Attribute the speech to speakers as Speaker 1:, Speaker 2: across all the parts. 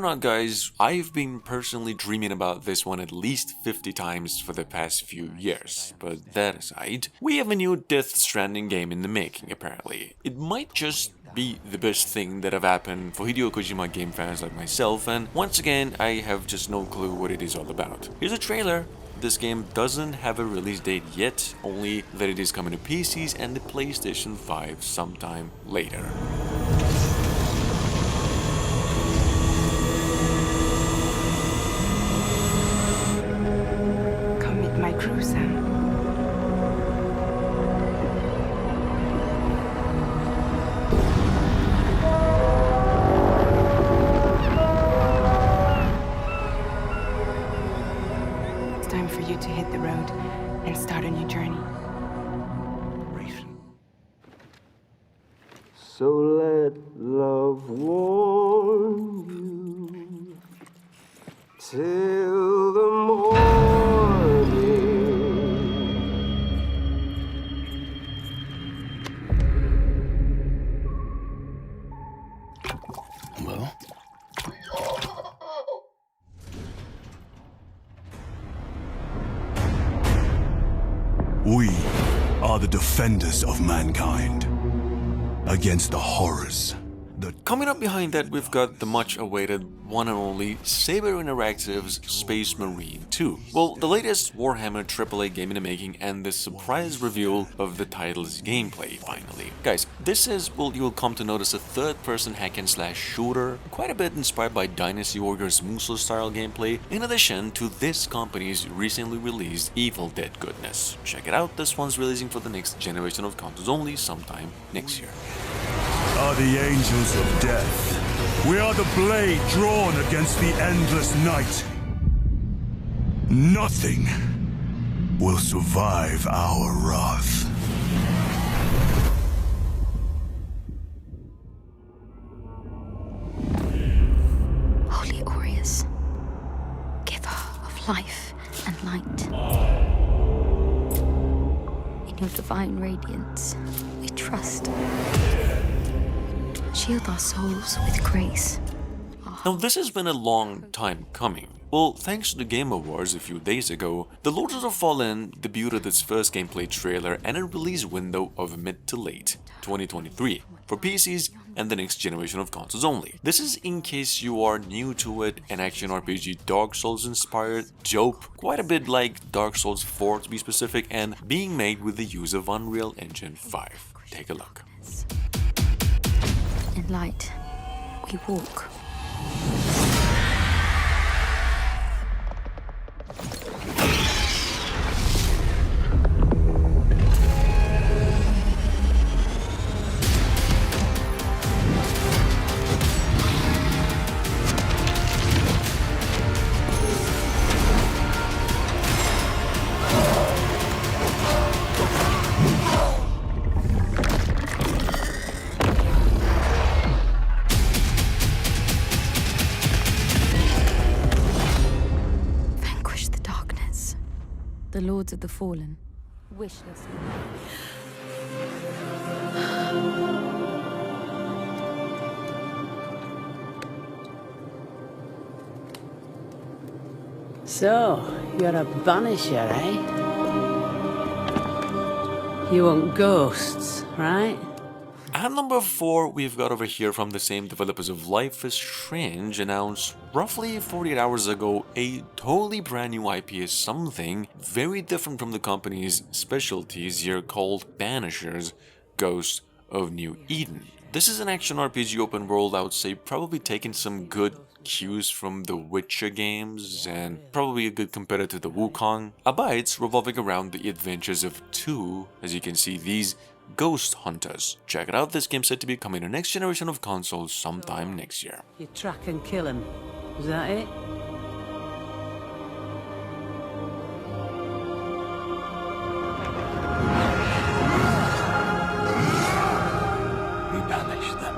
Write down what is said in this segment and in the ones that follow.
Speaker 1: not guys, I've been personally dreaming about this one at least 50 times for the past few years, but that aside, we have a new Death Stranding game in the making apparently. It might just be the best thing that have happened for Hideo Kojima game fans like myself, and once again I have just no clue what it is all about. Here's a trailer. This game doesn't have a release date yet, only that it is coming to PCs and the PlayStation 5 sometime later.
Speaker 2: Come with my crew, Sam. Time for you to hit the road and start a new journey.
Speaker 3: So let love warm you till the morning.
Speaker 4: Well?
Speaker 5: We are the defenders of mankind against the horrors.
Speaker 1: Coming up behind that, we've got the much-awaited one and only Saber Interactive's Space Marine 2. Well, the latest Warhammer AAA game in the making and the surprise reveal of the title's gameplay, finally. Guys, this is, well, you'll come to notice a third-person hack-and-slash shooter, quite a bit inspired by Dynasty Warriors Musou-style gameplay, in addition to this company's recently released Evil Dead goodness. Check it out, this one's releasing for the next generation of consoles only sometime next year.
Speaker 5: Are the angels of death. We are the blade drawn against the endless night. Nothing will survive our wrath.
Speaker 6: Holy Aureus, giver of life and light. In your divine radiance, we trust. Shield our souls with grace.
Speaker 1: Now, this has been a long time coming. Well, thanks to the Game Awards a few days ago, The Lords of the Fallen debuted its first gameplay trailer and a release window of mid to late 2023 for PCs and the next generation of consoles only. This is in case you are new to it, an action RPG Dark Souls inspired dope, quite a bit like Dark Souls 4 to be specific, and being made with the use of Unreal Engine 5. Take a look.
Speaker 6: In light, we walk. The Lords of the Fallen. Wishless.
Speaker 7: So, you're a Banisher, eh? You want ghosts, right?
Speaker 1: At number 4, we've got over here from the same developers of Life is Strange, announced roughly 48 hours ago a totally brand new IP is something very different from the company's specialties here called Banishers, Ghosts of New Eden. This is an action RPG open world, I would say, probably taking some good cues from the Witcher games and probably a good competitor to the Wukong. Abides revolving around the adventures of two, as you can see, these ghost hunters. Check it out, this game's set to be coming to next generation of consoles sometime next year.
Speaker 7: You track and kill him. Is that it?
Speaker 4: We banish them.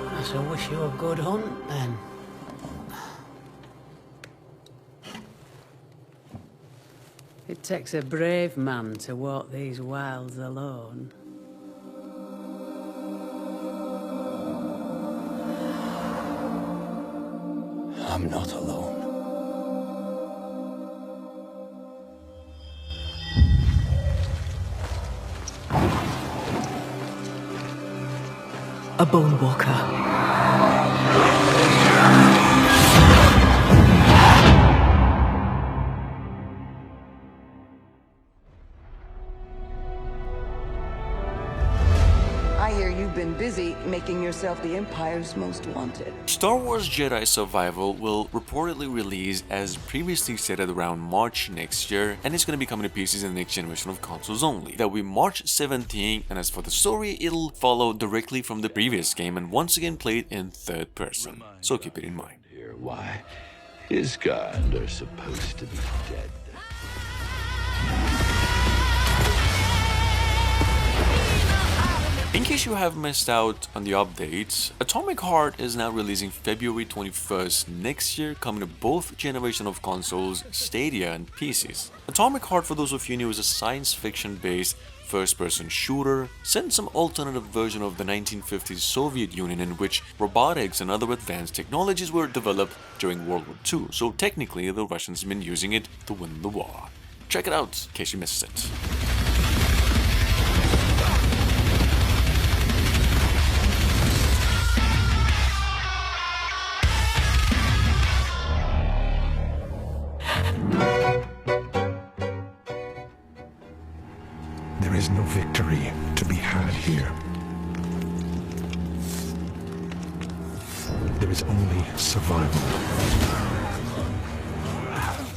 Speaker 7: I shall wish you a good hunt, then. takes a brave man to walk these wilds alone.
Speaker 4: I'm not alone.
Speaker 8: A bone walker.
Speaker 9: I hear you've been busy making yourself the Empire's most wanted.
Speaker 1: Star Wars Jedi Survival will reportedly release as previously stated around March next year, and it's going to be coming to PCs in the next generation of consoles only. That will be March 17th, and as for the story, it'll follow directly from the previous game and once again played in third person, so keep it in mind.
Speaker 4: Here, why his kind are supposed to be dead.
Speaker 1: In case you have missed out on the updates, Atomic Heart is now releasing February 21st next year, coming to both generations of consoles, Stadia and PCs. Atomic Heart, for those of you new, is a science fiction based first-person shooter set in some alternative version of the 1950s Soviet Union in which robotics and other advanced technologies were developed during World War II, so technically the Russians have been using it to win the war. Check it out in case you missed it.
Speaker 10: There is no victory to be had here. There is only survival.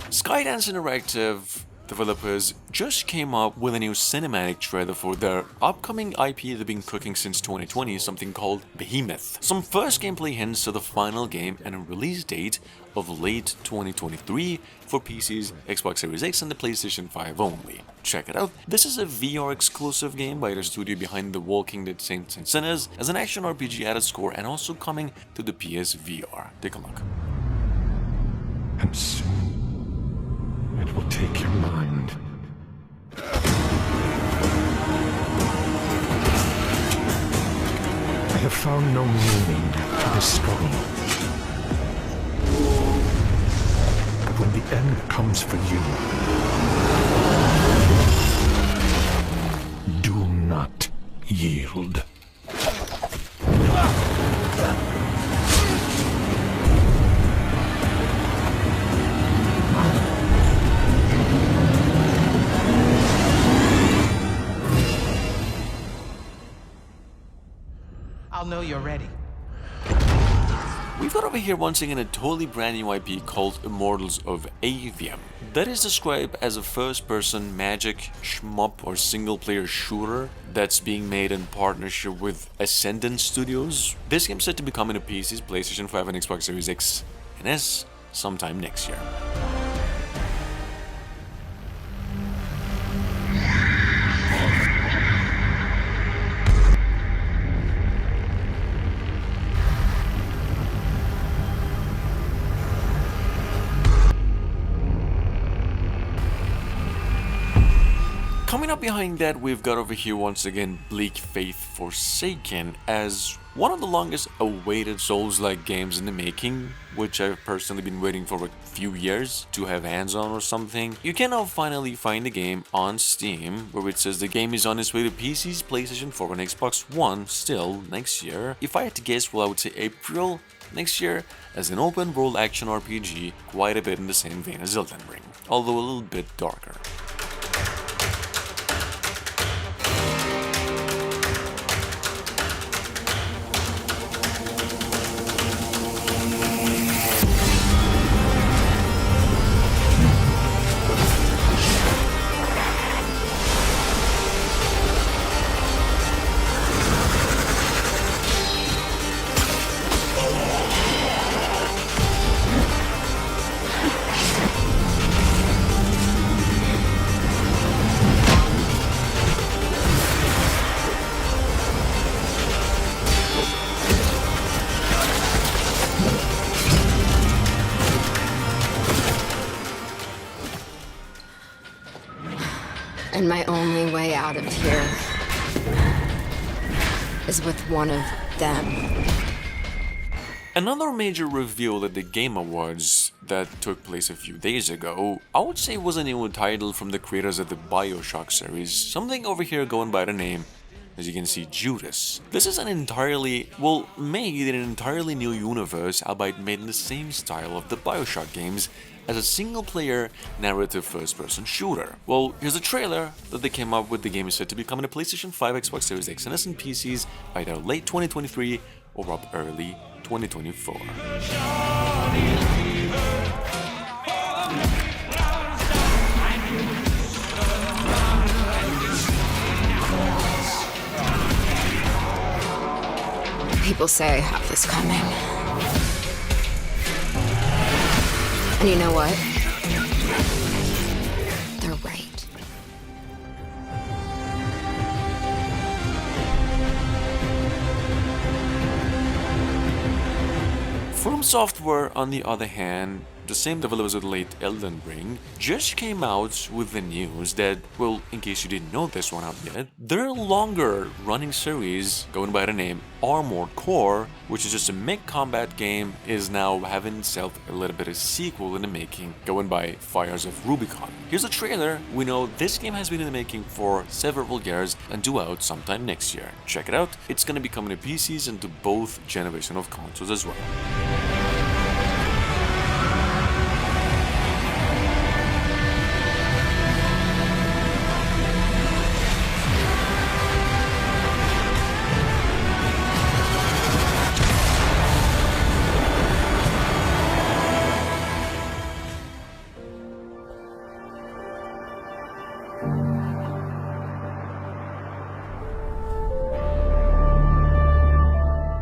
Speaker 1: Skydance Interactive developers just came up with a new cinematic trailer for their upcoming IP they've been cooking since 2020, something called Behemoth. Some first gameplay hints to the final game and a release date of late 2023 for PCs, Xbox Series X and the PlayStation 5 only. Check it out. This is a VR exclusive game by the studio behind The Walking Dead Saints and Sinners as an action RPG at its core and also coming to the PS VR. Take a look.
Speaker 10: And soon it will take your mind. I have found no meaning to this struggle. But when the end comes for you, do not yield.
Speaker 11: I'll know you're ready.
Speaker 1: We've got over here once again a totally brand new IP called Immortals of Aveum. That is described as a first-person magic, shmup or single-player shooter that's being made in partnership with Ascendant Studios. This game's set to be coming to PCs, PlayStation 5 and Xbox Series X and S sometime next year. Coming up behind that, we've got over here once again Bleak Faith Forsaken as one of the longest awaited Souls-like games in the making, which I've personally been waiting for a few years to have hands on or something. You can now finally find the game on Steam, where it says the game is on its way to PCs, PlayStation 4 and Xbox One still next year. If I had to guess, well, I would say April next year, as an open world action RPG, quite a bit in the same vein as Elden Ring, although a little bit darker.
Speaker 2: And my only way out of here is with one of them.
Speaker 1: Another major reveal at the Game Awards that took place a few days ago, I would say was a new title from the creators of the BioShock series, something over here going by the name, as you can see, Judas. This is made in an entirely new universe, albeit made in the same style of the BioShock games, as a single-player narrative first-person shooter. Well, here's a trailer that they came up with. The game is set to be coming to PlayStation 5, Xbox Series X, and S, and PCs either late 2023 or up early 2024.
Speaker 2: People say I have this coming. And you know what? They're right.
Speaker 1: From Software, on the other hand, the same developers of the late Elden Ring, just came out with the news that, well, in case you didn't know this one out yet, their longer running series, going by the name Armored Core, which is just a mech combat game, is now having itself a little bit of sequel in the making, going by Fires of Rubicon. Here's a trailer. We know this game has been in the making for several years and due out sometime next year. Check it out. It's gonna be coming to PCs and to both generations of consoles as well.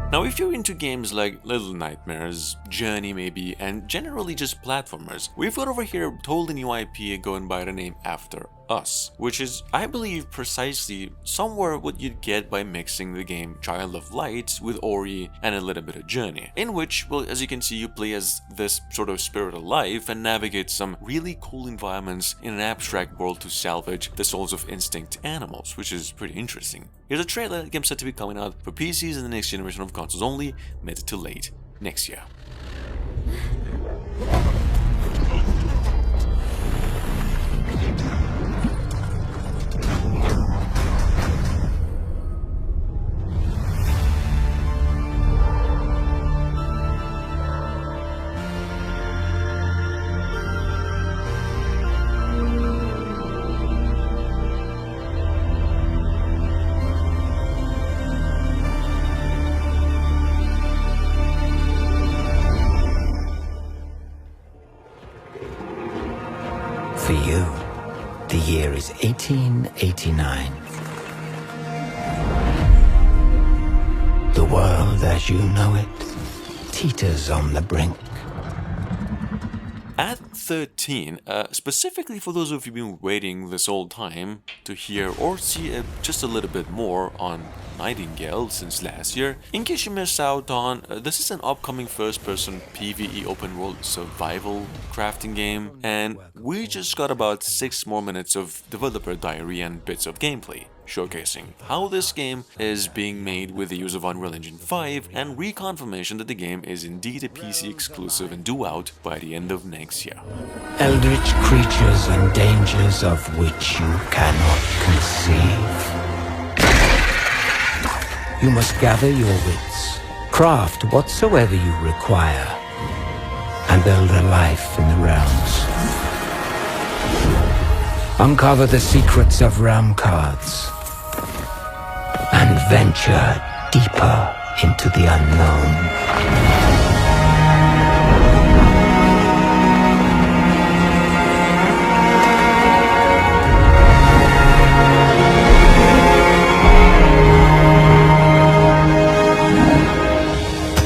Speaker 1: Now, if you're into games like Little Nightmares, Journey maybe, and generally just platformers, we've got over here a totally new IP going by the name After Us, which is, I believe, precisely somewhere what you'd get by mixing the game Child of Light with Ori and a little bit of Journey, in which, well, as you can see, you play as this sort of spirit of life and navigate some really cool environments in an abstract world to salvage the souls of instinct animals, which is pretty interesting. Here's a trailer. The game's set to be coming out for PCs and the next generation of consoles only, mid to late next year.
Speaker 8: For you, the year is 1889. The world as you know it teeters on the brink.
Speaker 1: At 13, specifically for those of you who've been waiting this whole time to hear or see just a little bit more on Nightingale since last year, in case you missed out on, this is an upcoming first-person PvE open-world survival crafting game, and we just got about 6 more minutes of developer diary and bits of gameplay, showcasing how this game is being made with the use of Unreal Engine 5 and reconfirmation that the game is indeed a PC exclusive and due out by the end of next year.
Speaker 8: Eldritch creatures and dangers of which you cannot conceive. You must gather your wits, craft whatsoever you require, and build a life in the realms. Uncover the secrets of realm cards, and venture deeper into the unknown.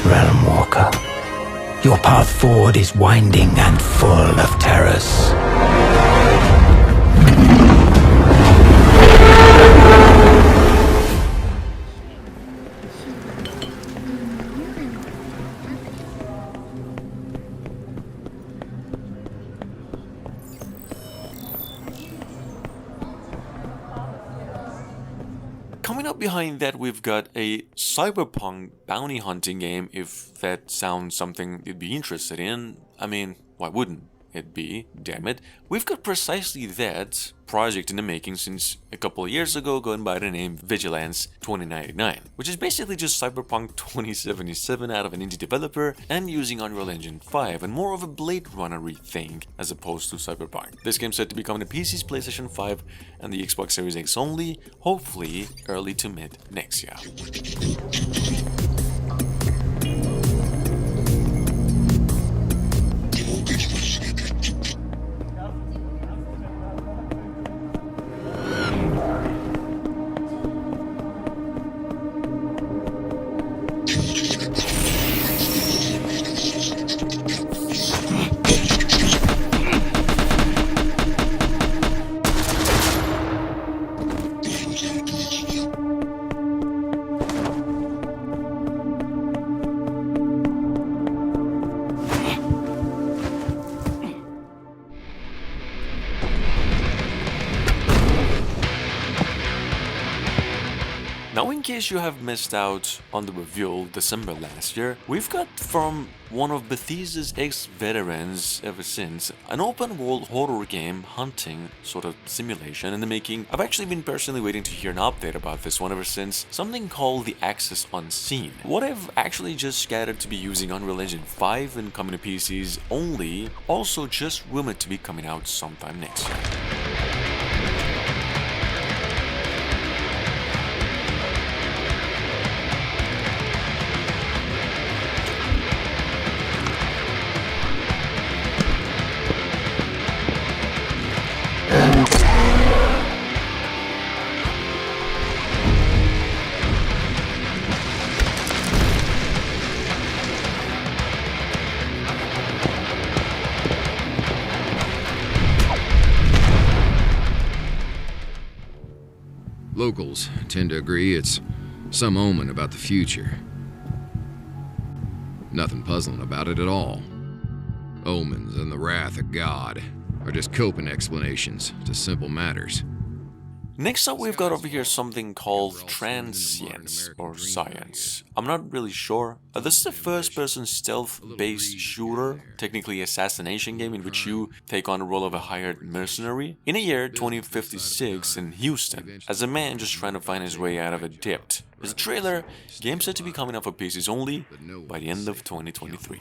Speaker 8: Realm Walker, your path forward is winding and full of terrors.
Speaker 1: Coming up behind that, we've got a cyberpunk bounty hunting game, if that sounds something you'd be interested in. I mean, why wouldn't it be? Damn it. We've got precisely that project in the making since a couple of years ago, going by the name Vigilance 2099, which is basically just Cyberpunk 2077 out of an indie developer and using Unreal Engine 5 and more of a Blade Runner-y thing as opposed to Cyberpunk. This game's set to be coming to PC's PlayStation 5 and the Xbox Series X only, hopefully early to mid next year. Now, in case you have missed out on the reveal December last year, we've got from one of Bethesda's ex-veterans ever since, an open-world horror game hunting sort of simulation in the making. I've actually been personally waiting to hear an update about this one ever since, something called the Access Unseen. What I've actually just gathered to be using Unreal Engine 5 and coming to PCs only, also just rumored to be coming out sometime next year.
Speaker 11: Locals tend to agree it's some omen about the future. Nothing puzzling about it at all. Omens and the wrath of God are just coping explanations to simple matters.
Speaker 1: Next up, we've got over here something called Transience or Science. I'm not really sure. This is a first-person stealth-based shooter, technically assassination game in which you take on the role of a hired mercenary in a year 2056 in Houston, as a man just trying to find his way out of a dip. As a trailer, game set to be coming out for PCs only by the end of 2023.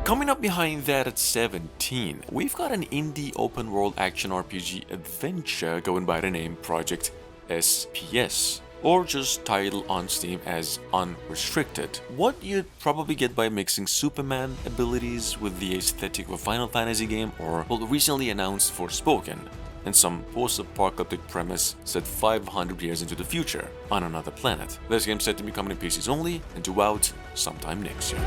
Speaker 1: Coming up behind that at 17, we've got an indie open-world action RPG adventure going by the name Project SPS, or just titled on Steam as Unrestricted. What you'd probably get by mixing Superman abilities with the aesthetic of a Final Fantasy game or the recently announced Forspoken, and some post-apocalyptic premise set 500 years into the future on another planet. This game's set to be coming to PCs only and due out sometime next year.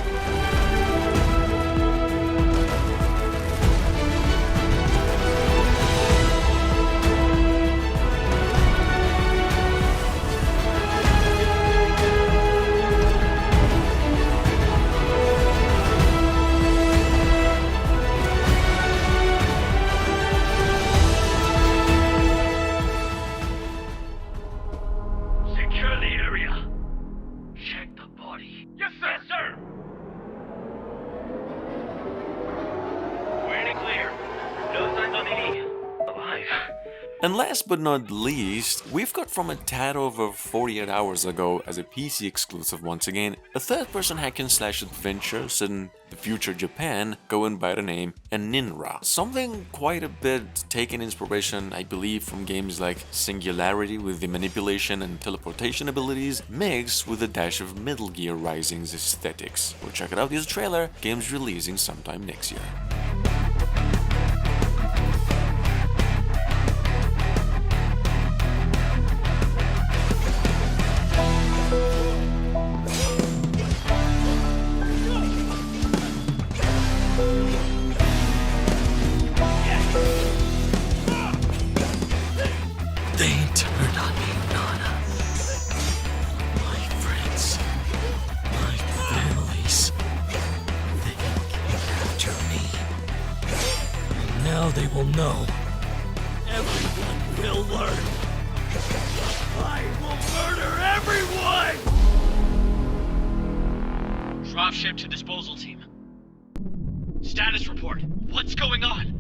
Speaker 1: And last but not least, we've got from a tad over 48 hours ago, as a PC exclusive once again, a third-person hack-and-slash adventure set in the future Japan going by the name Enenra. Something quite a bit taken inspiration, I believe, from games like Singularity with the manipulation and teleportation abilities, mixed with a dash of Metal Gear Rising's aesthetics. Well, check it out, this trailer, game's releasing sometime next year.
Speaker 12: They turned on me, Nana. My friends, my families, they came after me. And now they will know. Everyone will learn. I will murder everyone!
Speaker 13: Dropship to disposal team. Status report. What's going on?